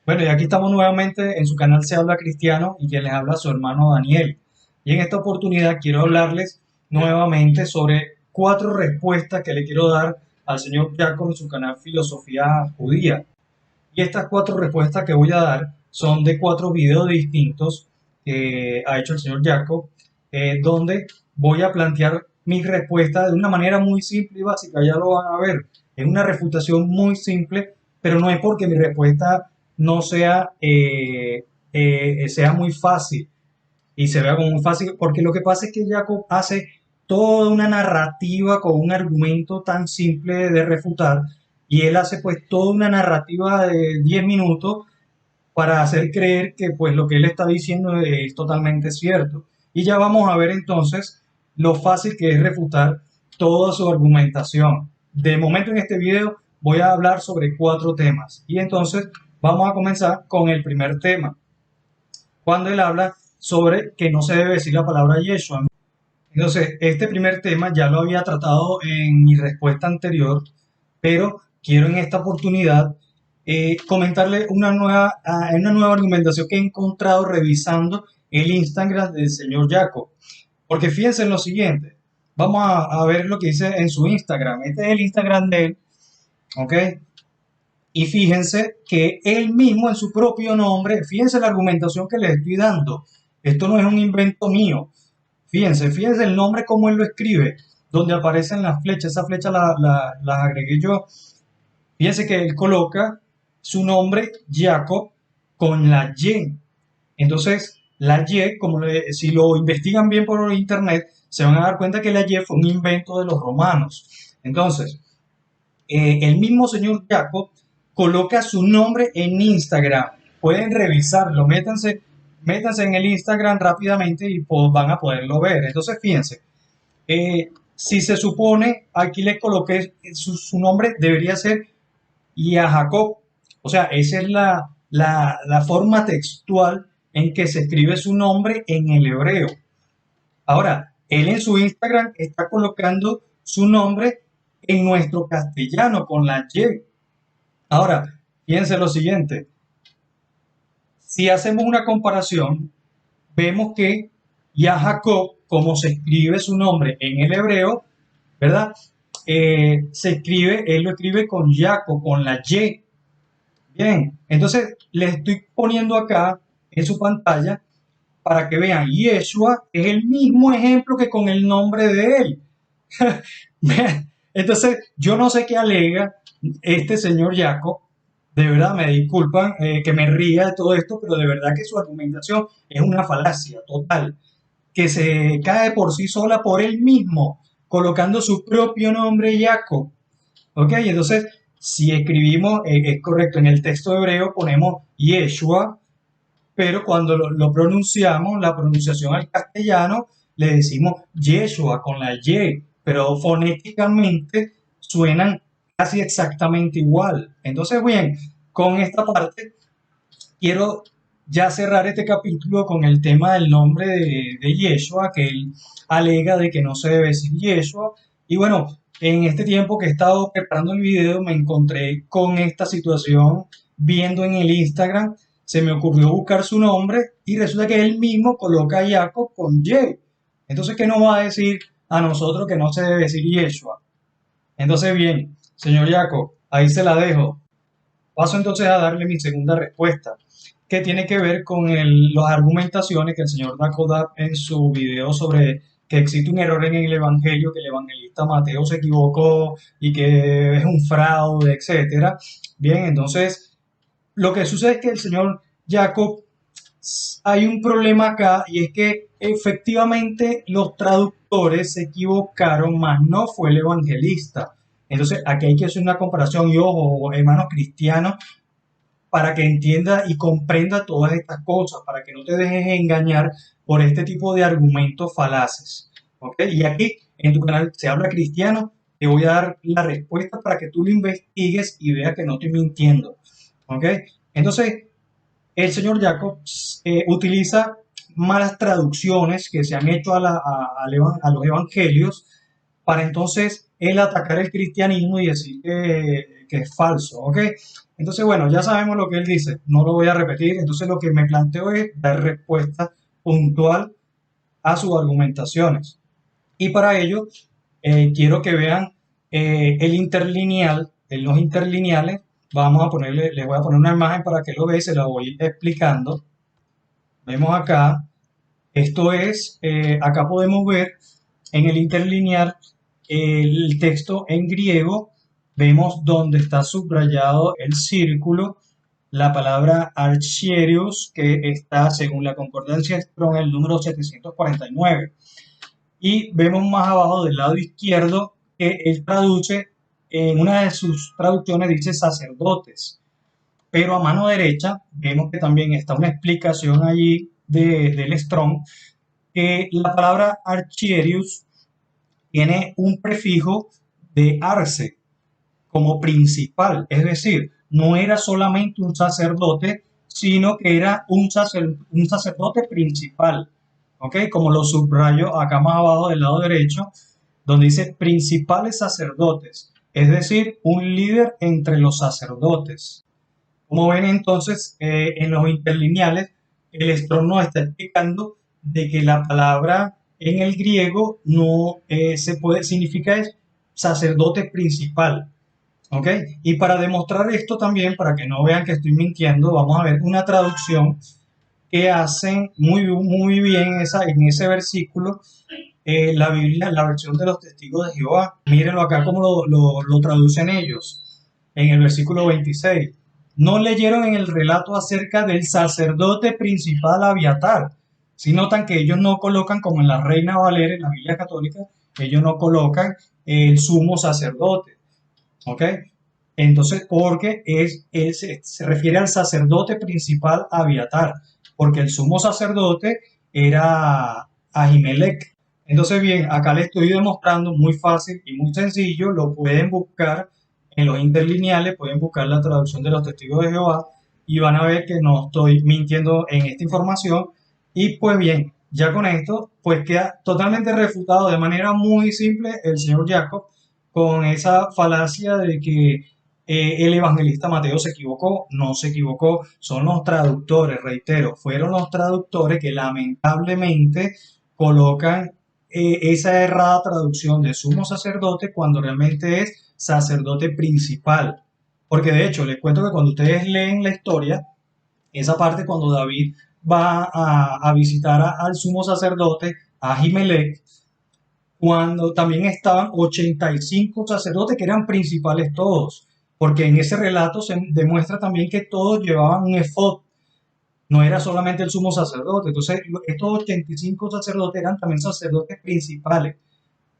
Bueno, y aquí estamos nuevamente en su canal Se Habla Cristiano y quien les habla su hermano Daniel. Y en esta oportunidad quiero hablarles nuevamente sobre cuatro respuestas que le quiero dar al señor Jacob en su canal Filosofía Judía. Y estas cuatro respuestas que voy a dar son de cuatro videos distintos que ha hecho el señor Jacob, donde voy a plantear mis respuestas de una manera muy simple y básica. Ya lo van a ver. Es una refutación muy simple, pero no es porque mi respuesta no sea muy fácil y se vea como muy fácil, porque lo que pasa es que Jacob hace toda una narrativa con un argumento tan simple de refutar, y él hace pues toda una narrativa de 10 minutos para hacer creer que pues lo que él está diciendo es totalmente cierto. Y ya vamos a ver entonces lo fácil que es refutar toda su argumentación. De momento en este video voy a hablar sobre cuatro temas y entonces vamos a comenzar con el primer tema, cuando él habla sobre que no se debe decir la palabra Yeshua. Entonces, este primer tema ya lo había tratado en mi respuesta anterior, pero quiero en esta oportunidad comentarle una nueva argumentación que he encontrado revisando el Instagram del señor Jacob. Porque fíjense en lo siguiente, vamos a ver lo que dice en su Instagram. Este es el Instagram de él, ¿ok? Y fíjense que él mismo en su propio nombre, fíjense la argumentación que les estoy dando. Esto no es un invento mío. Fíjense el nombre como él lo escribe, donde aparecen las flechas. Esa flecha las agregué yo. Fíjense que él coloca su nombre Jacob con la Y. Entonces, la Y, si lo investigan bien por internet, se van a dar cuenta que la Y fue un invento de los romanos. Entonces, el mismo señor Jacob coloca su nombre en Instagram. Pueden revisarlo, métanse en el Instagram rápidamente y pues, van a poderlo ver. Entonces, fíjense, si se supone, aquí le coloqué su nombre, debería ser Jacob. O sea, esa es la forma textual en que se escribe su nombre en el hebreo. Ahora, él en su Instagram está colocando su nombre en nuestro castellano con la Y. Ahora, fíjense lo siguiente, si hacemos una comparación, vemos que ya Jacob, como se escribe su nombre en el hebreo, ¿verdad? Él lo escribe con Jacob, con la Y. Bien, entonces le estoy poniendo acá en su pantalla para que vean, Yeshua es el mismo ejemplo que con el nombre de él. Entonces, yo no sé qué alega este señor Jacob. De verdad, me disculpan que me ría de todo esto, pero de verdad que su argumentación es una falacia total, que se cae por sí sola por él mismo, colocando su propio nombre Jacob. ¿Ok? Entonces, si escribimos, es correcto, en el texto hebreo ponemos Yeshua, pero cuando lo pronunciamos, la pronunciación al castellano, le decimos Yeshua con la Y, pero fonéticamente suenan casi exactamente igual. Entonces, bien, con esta parte quiero ya cerrar este capítulo con el tema del nombre de Yeshua, que él alega de que no se debe decir Yeshua. Y bueno, en este tiempo que he estado preparando el video, me encontré con esta situación viendo en el Instagram, se me ocurrió buscar su nombre y resulta que él mismo coloca a Jacob con Y. Entonces, ¿qué nos va a decir a nosotros que no se debe decir Yeshua? Entonces, bien, señor Jacob, ahí se la dejo. Paso entonces a darle mi segunda respuesta, que tiene que ver con las argumentaciones que el señor Jacob da en su video sobre que existe un error en el Evangelio, que el evangelista Mateo se equivocó y que es un fraude, etcétera. Bien, entonces lo que sucede es que el señor Jacob, hay un problema acá y es que efectivamente los traductores se equivocaron, mas no fue el evangelista. Entonces aquí hay que hacer una comparación y ojo, hermanos cristianos, para que entienda y comprenda todas estas cosas, para que no te dejes engañar por este tipo de argumentos falaces. ¿Ok? Y aquí en tu canal Se Habla Cristiano, te voy a dar la respuesta para que tú lo investigues y veas que no estoy mintiendo. ¿Ok? Entonces, el señor Jacobs utiliza malas traducciones que se han hecho a los evangelios para entonces él atacar el cristianismo y decir que es falso, ¿ok? Entonces, bueno, ya sabemos lo que él dice, no lo voy a repetir, entonces lo que me planteo es dar respuesta puntual a sus argumentaciones. Y para ello, quiero que vean el interlineal, en los interlineales, vamos a ponerle, les voy a poner una imagen para que lo vean, se la voy explicando. Vemos acá, esto es, acá podemos ver en el interlineal el texto en griego, vemos donde está subrayado el círculo, la palabra archerios, que está, según la concordancia Strong, el número 749. Y vemos más abajo del lado izquierdo que él traduce, en una de sus traducciones dice sacerdotes, pero a mano derecha vemos que también está una explicación allí del Strong, que la palabra archerius tiene un prefijo de arce como principal, es decir, no era solamente un sacerdote, sino que era un sacerdote principal, ¿ok? Como lo subrayo acá más abajo del lado derecho, donde dice principales sacerdotes, es decir, un líder entre los sacerdotes. Como ven entonces, en los interlineales, el Strong nos está explicando de que la palabra en el griego no se puede, significa es sacerdote principal, ¿ok? Y para demostrar esto también, para que no vean que estoy mintiendo, vamos a ver una traducción que hacen muy bien en ese versículo, la Biblia, la versión de los testigos de Jehová. Mírenlo acá como lo traducen ellos, en el versículo 26. No leyeron en el relato acerca del sacerdote principal Abiatar. Si notan que ellos no colocan, como en la Reina Valera, en la Biblia católica, ellos no colocan el sumo sacerdote, ¿ok? Entonces, porque se refiere al sacerdote principal Abiatar, porque el sumo sacerdote era Ahimelech. Entonces, bien, acá les estoy demostrando muy fácil y muy sencillo, lo pueden buscar en los interlineales, pueden buscar la traducción de los testigos de Jehová y van a ver que no estoy mintiendo en esta información. Y pues bien, ya con esto, pues queda totalmente refutado de manera muy simple el señor Jacob con esa falacia de que el evangelista Mateo se equivocó. No se equivocó, son los traductores, reitero, fueron los traductores que lamentablemente colocan esa errada traducción de sumo sacerdote cuando realmente es sacerdote principal. Porque de hecho, les cuento que cuando ustedes leen la historia, esa parte cuando David va a visitar al sumo sacerdote, a Ahimelech, cuando también estaban 85 sacerdotes que eran principales todos, porque en ese relato se demuestra también que todos llevaban un efod, no era solamente el sumo sacerdote. Entonces, estos 85 sacerdotes eran también sacerdotes principales,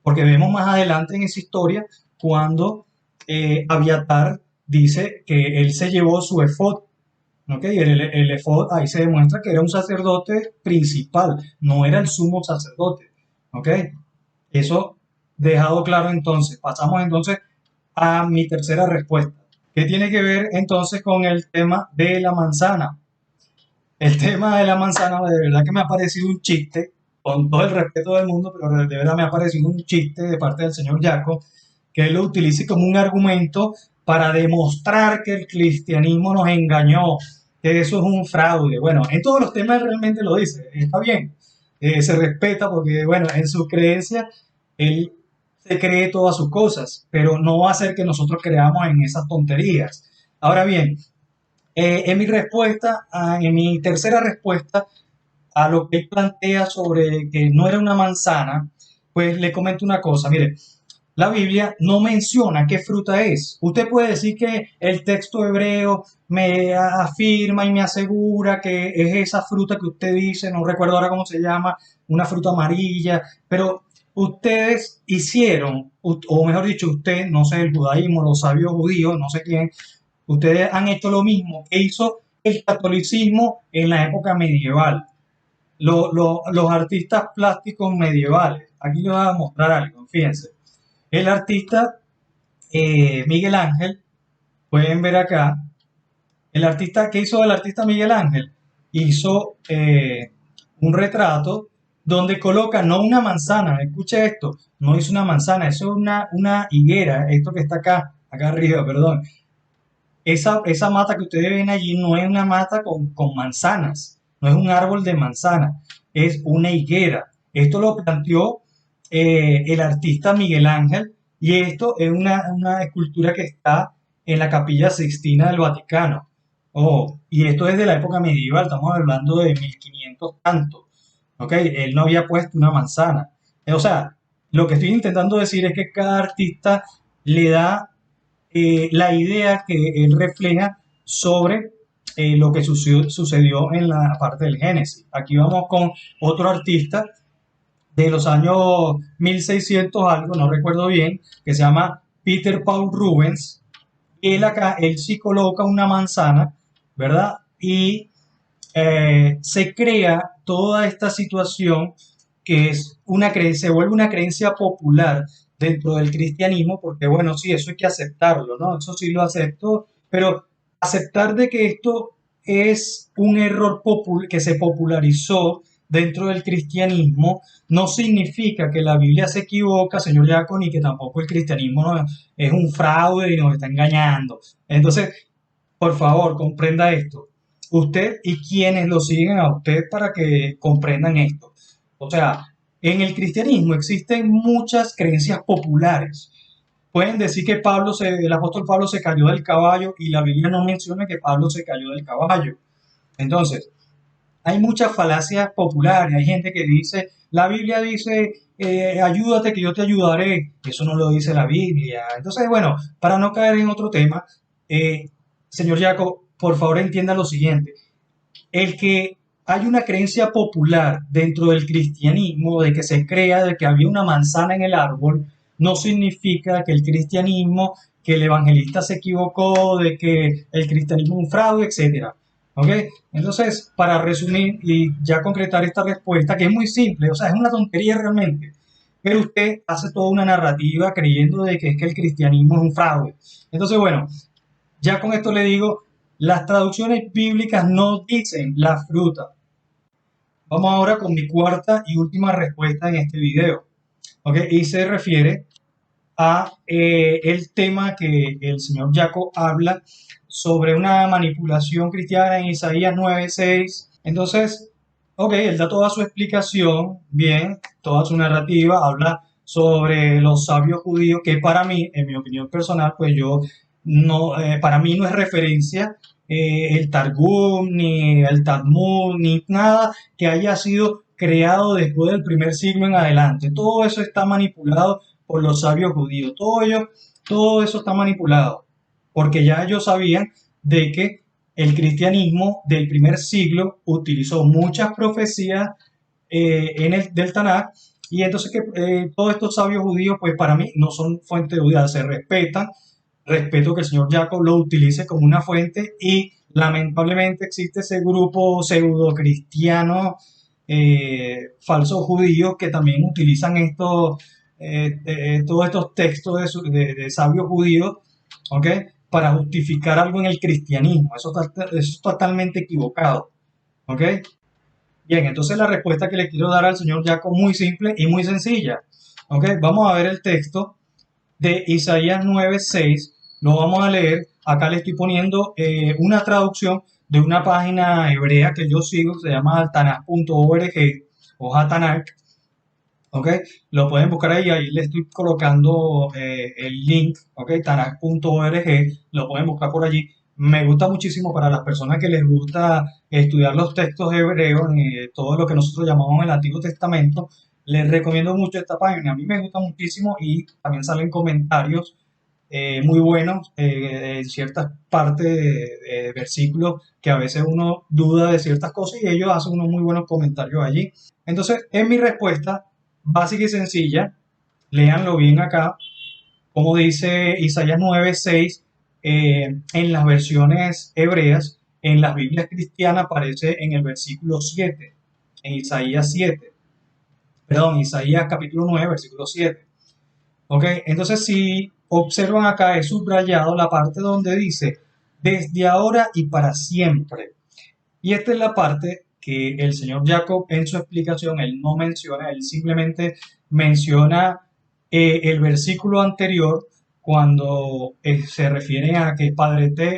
porque vemos más adelante en esa historia cuando Abiatar dice que él se llevó su efod, ¿ok? El efod ahí se demuestra que era un sacerdote principal, no era el sumo sacerdote, ¿ok? Eso dejado claro entonces. Pasamos entonces a mi tercera respuesta. ¿Qué tiene que ver entonces con el tema de la manzana? El tema de la manzana de verdad que me ha parecido un chiste, con todo el respeto del mundo, pero de verdad me ha parecido un chiste de parte del señor Jacob, que él lo utilice como un argumento para demostrar que el cristianismo nos engañó, que eso es un fraude. Bueno, en todos los temas realmente lo dice, está bien, se respeta porque, bueno, en su creencia, él se cree todas sus cosas, pero no va a hacer que nosotros creamos en esas tonterías. Ahora bien, en mi respuesta, en mi tercera respuesta a lo que él plantea sobre que no era una manzana, pues le comento una cosa. Mire, la Biblia no menciona qué fruta es. Usted puede decir que el texto hebreo me afirma y me asegura que es esa fruta que usted dice, no recuerdo ahora cómo se llama, una fruta amarilla, pero ustedes hicieron, o mejor dicho, usted, no sé, el judaísmo, los sabios judíos, no sé quién, ustedes han hecho lo mismo que hizo el catolicismo en la época medieval. Los artistas plásticos medievales. Aquí les voy a mostrar algo, fíjense. El artista Miguel Ángel, pueden ver acá, el artista, ¿qué hizo el artista Miguel Ángel? Hizo un retrato donde coloca no una manzana, escuche esto, no es una manzana, eso es una higuera, esto que está acá arriba, perdón. esa mata que ustedes ven allí no es una mata con manzanas, no es un árbol de manzana, es una higuera. Esto lo planteó el artista Miguel Ángel y esto es una escultura que está en la Capilla Sixtina del Vaticano. Oh, y esto es de la época medieval, estamos hablando de 1500 tanto. ¿Ok? Él no había puesto una manzana. O sea, lo que estoy intentando decir es que cada artista le da la idea que él refleja sobre lo que sucedió en la parte del Génesis. Aquí vamos con otro artista de los años 1600 algo, no recuerdo bien, que se llama Peter Paul Rubens. Él acá, él sí coloca una manzana, ¿verdad? Y se crea toda esta situación que es una creencia, se vuelve una creencia popular dentro del cristianismo, porque bueno, sí, eso hay que aceptarlo, ¿no? Eso sí lo acepto, pero aceptar de que esto es un error que se popularizó dentro del cristianismo no significa que la Biblia se equivoca, señor Yacon, y que tampoco el cristianismo es un fraude y nos está engañando. Entonces, por favor, comprenda esto. Usted y quienes lo siguen a usted para que comprendan esto. O sea, en el cristianismo existen muchas creencias populares. Pueden decir que el apóstol Pablo se cayó del caballo y la Biblia no menciona que Pablo se cayó del caballo. Entonces, hay muchas falacias populares. Hay gente que dice, la Biblia dice, ayúdate que yo te ayudaré. Eso no lo dice la Biblia. Entonces, bueno, para no caer en otro tema, eh, señor Jacob, por favor entienda lo siguiente. El que hay una creencia popular dentro del cristianismo de que se crea de que había una manzana en el árbol, no significa que el cristianismo, que el evangelista se equivocó, de que el cristianismo es un fraude, etcétera. ¿Ok? Entonces, para resumir y ya concretar esta respuesta, que es muy simple, o sea, es una tontería realmente, pero usted hace toda una narrativa creyendo de que es que el cristianismo es un fraude. Entonces, bueno, ya con esto le digo, las traducciones bíblicas no dicen la fruta. Vamos ahora con mi cuarta y última respuesta en este video. ¿Ok? Y se refiere a el tema que el señor Jacob habla sobre una manipulación cristiana en Isaías 9:6. Entonces, ok, él da toda su explicación, bien, toda su narrativa, habla sobre los sabios judíos, que para mí, en mi opinión personal, pues yo no, para mí no es referencia el Targum, ni el Talmud, ni nada que haya sido creado después del primer siglo en adelante. Todo eso está manipulado por los sabios judíos. Todo eso está manipulado, porque ya ellos sabían de que el cristianismo del primer siglo utilizó muchas profecías del Tanakh, y entonces que todos estos sabios judíos, pues para mí no son fuente de duda, se respetan, respeto que el señor Jacob lo utilice como una fuente, y lamentablemente existe ese grupo pseudo cristiano, falsos judíos, que también utilizan todos estos textos de sabios judíos, ¿ok? Para justificar algo en el cristianismo. Eso es totalmente equivocado, ¿ok? Bien, entonces la respuesta que le quiero dar al señor Jacob muy simple y muy sencilla, ¿ok? Vamos a ver el texto de Isaías 9:6, lo vamos a leer. Acá le estoy poniendo una traducción de una página hebrea que yo sigo, se llama altanach.org o Hatanach, ¿ok? Lo pueden buscar ahí, ahí le estoy colocando el link, ¿ok? Tanakh.org, lo pueden buscar por allí. Me gusta muchísimo para las personas que les gusta estudiar los textos hebreos, todo lo que nosotros llamamos el Antiguo Testamento. Les recomiendo mucho esta página, a mí me gusta muchísimo, y también salen comentarios muy buenos en ciertas partes de versículos que a veces uno duda de ciertas cosas y ellos hacen unos muy buenos comentarios allí. Entonces, en mi respuesta básica y sencilla, léanlo bien acá, como dice Isaías 9:6, en las versiones hebreas, en las Biblias cristianas aparece en el versículo 7, en Isaías 7, perdón, Isaías capítulo 9, versículo 7. ¿Ok? Entonces, si observan acá, he subrayado la parte donde dice, desde ahora y para siempre. Y esta es la parte que el señor Jacob en su explicación, él no menciona, él simplemente menciona el versículo anterior, cuando se refieren a que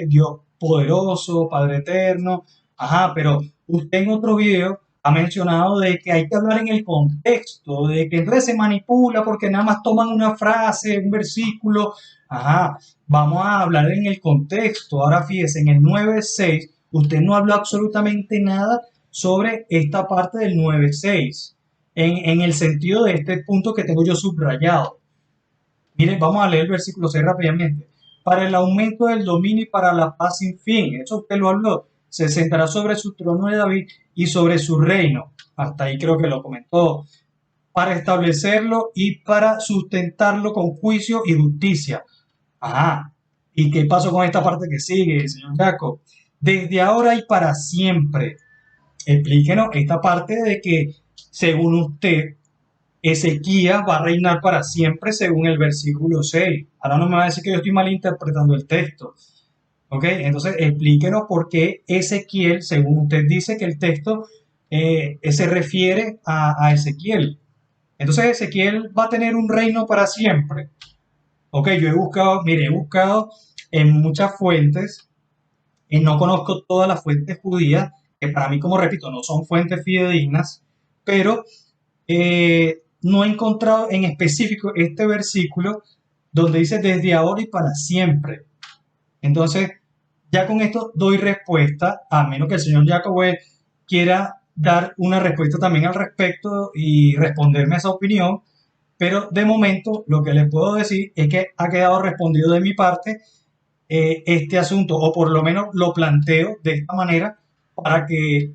Dios poderoso, Padre eterno. Ajá, pero usted en otro video ha mencionado de que hay que hablar en el contexto, de que entonces se manipula porque nada más toman una frase, un versículo. Ajá, vamos a hablar en el contexto. Ahora fíjese, en el 9.6, usted no habló absolutamente nada sobre esta parte del 9.6, en el sentido de este punto que tengo yo subrayado. Miren, vamos a leer el versículo 6 rápidamente. Para el aumento del dominio y para la paz sin fin. Eso usted lo habló. Se sentará sobre su trono de David y sobre su reino. Hasta ahí creo que lo comentó. Para establecerlo y para sustentarlo con juicio y justicia. Ajá. ¿Y qué pasó con esta parte que sigue, señor Jacob? Desde ahora y para siempre. Explíquenos esta parte de que, según usted, Ezequías va a reinar para siempre según el versículo 6. Ahora no me va a decir que yo estoy malinterpretando el texto. ¿Ok? Entonces explíquenos por qué Ezequiel, según usted dice que el texto se refiere a Ezequiel. Entonces Ezequiel va a tener un reino para siempre. Ok, yo he buscado, mire, he buscado en muchas fuentes, y no conozco todas las fuentes judías, que para mí, como repito, no son fuentes fidedignas, pero no he encontrado en específico este versículo donde dice desde ahora y para siempre. Entonces, ya con esto doy respuesta, a menos que el señor Jacobo quiera dar una respuesta también al respecto y responderme a esa opinión, pero de momento lo que les puedo decir es que ha quedado respondido de mi parte este asunto, o por lo menos lo planteo de esta manera para que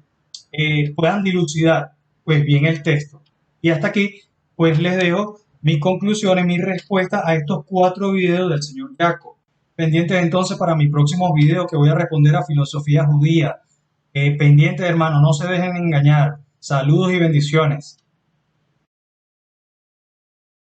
puedan dilucidar pues bien el texto. Y hasta aquí pues les dejo mis conclusiones, mis respuestas a estos 4 videos del señor Jacob. Pendientes entonces para mi próximo video que voy a responder a filosofía judía. Pendientes, hermano, no se dejen engañar. Saludos y bendiciones.